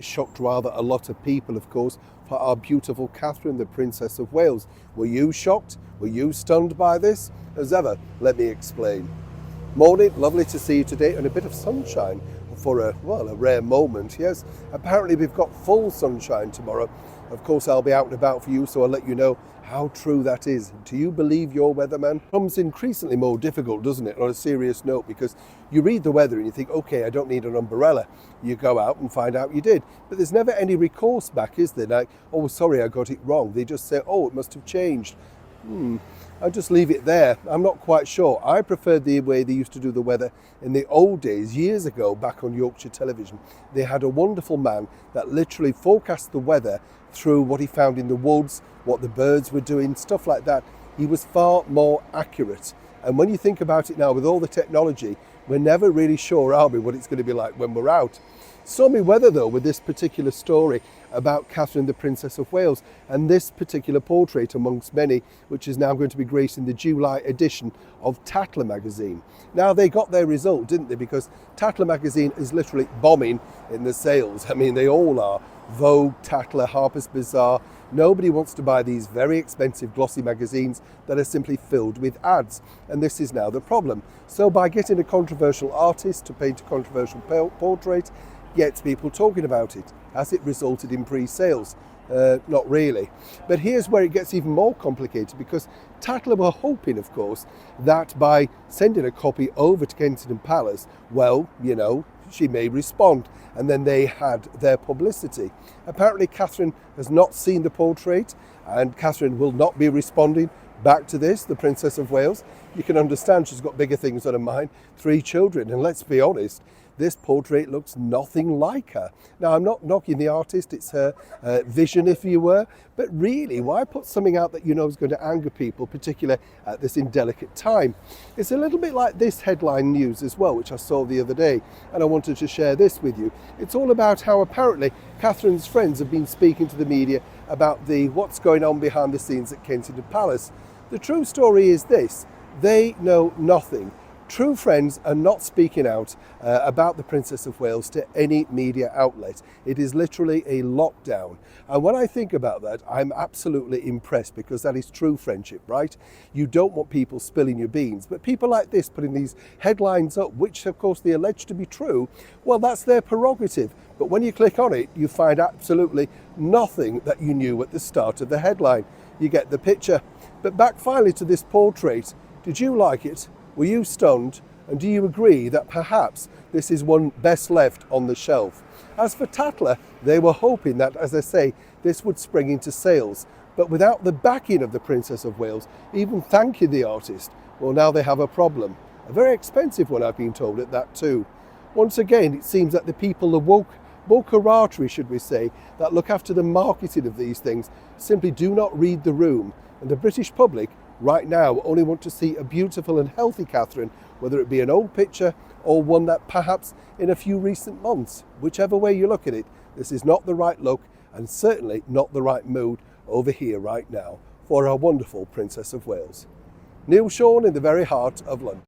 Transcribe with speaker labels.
Speaker 1: Shocked rather a lot of people, of course, for our beautiful Catherine, the Princess of Wales. Were you shocked? Were you stunned by this? As ever, let me explain. Morning, lovely to see you today, and a bit of sunshine for a rare moment. Yes, apparently we've got full sunshine tomorrow. Of course, I'll be out and about for you, so I'll let you know how true that is. Do you believe your weatherman? It becomes increasingly more difficult, doesn't it, on a serious note, because you read the weather and you think, okay, I don't need an umbrella. You go out and find out you did. But there's never any recourse back, is there? Like, oh, sorry, I got it wrong. They just say, oh, it must have changed. I'll just leave it there. I'm not quite sure. I preferred the way they used to do the weather in the old days, years ago, back on Yorkshire television. They had a wonderful man that literally forecast the weather through what he found in the woods, what the birds were doing, stuff like that. He was far more accurate. And when you think about it now, with all the technology, we're never really sure, are we, what it's going to be like when we're out. Stormy weather, though, with this particular story about Catherine, the Princess of Wales, and this particular portrait amongst many, which is now going to be gracing the July edition of Tatler magazine. Now, they got their result, didn't they? Because Tatler magazine is literally bombing in the sales. I mean, they all are. Vogue, Tatler, Harper's Bazaar. Nobody wants to buy these very expensive glossy magazines that are simply filled with ads. And this is now the problem. So by getting a controversial artist to paint a controversial portrait, gets people talking about it. Has it resulted in pre-sales? Not really. But here's where it gets even more complicated, because Tatler were hoping, of course, that by sending a copy over to Kensington Palace, well, you know, she may respond. And then they had their publicity. Apparently, Catherine has not seen the portrait, and Catherine will not be responding back to this, the Princess of Wales. You can understand she's got bigger things on her mind, 3 children, and let's be honest, this portrait looks nothing like her. Now, I'm not knocking the artist, it's her vision, if you were, but really, why put something out that you know is going to anger people, particularly at this indelicate time? It's a little bit like this headline news as well, which I saw the other day, and I wanted to share this with you. It's all about how apparently Catherine's friends have been speaking to the media about what's going on behind the scenes at Kensington Palace. The true story is this: they know nothing. True friends are not speaking out about the Princess of Wales to any media outlet. It is literally a lockdown. And when I think about that, I'm absolutely impressed, because that is true friendship, right? You don't want people spilling your beans, but people like this putting these headlines up, which of course they allege to be true, well, that's their prerogative. But when you click on it, you find absolutely nothing that you knew at the start of the headline. You get the picture. But back finally to this portrait. Did you like it? Were you stunned? And do you agree that perhaps this is one best left on the shelf? As for Tatler, they were hoping that, as I say, this would spring into sales. But without the backing of the Princess of Wales, even thanking the artist, well, now they have a problem. A very expensive one, I've been told, at that too. Once again, it seems that the people, the wokerati, should we say, that look after the marketing of these things, simply do not read the room. And the British public right now only want to see a beautiful and healthy Catherine, whether it be an old picture or one that perhaps in a few recent months. Whichever way you look at it, this is not the right look, and certainly not the right mood over here right now for our wonderful Princess of Wales. Neil Sean in the very heart of London.